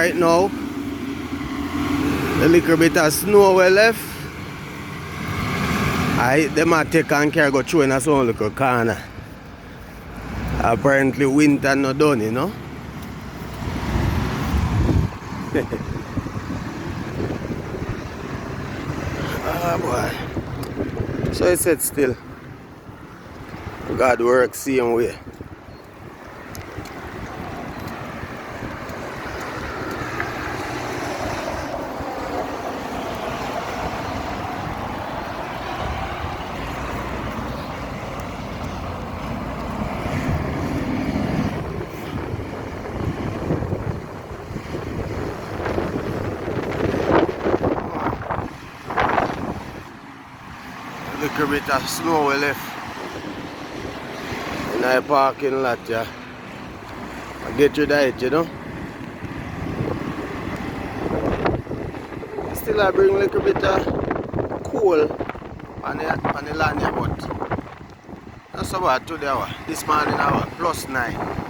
right now. A little bit of snow we left. They might take and carry go through in a small little corner. Apparently winter not done, you know. Ah boy. So I said still. God works same way. A little bit of snow we left in the parking lot, yeah. I get you that, you know. Still I bring a little bit of cool on the land here, but not so bad today. This morning I was +9.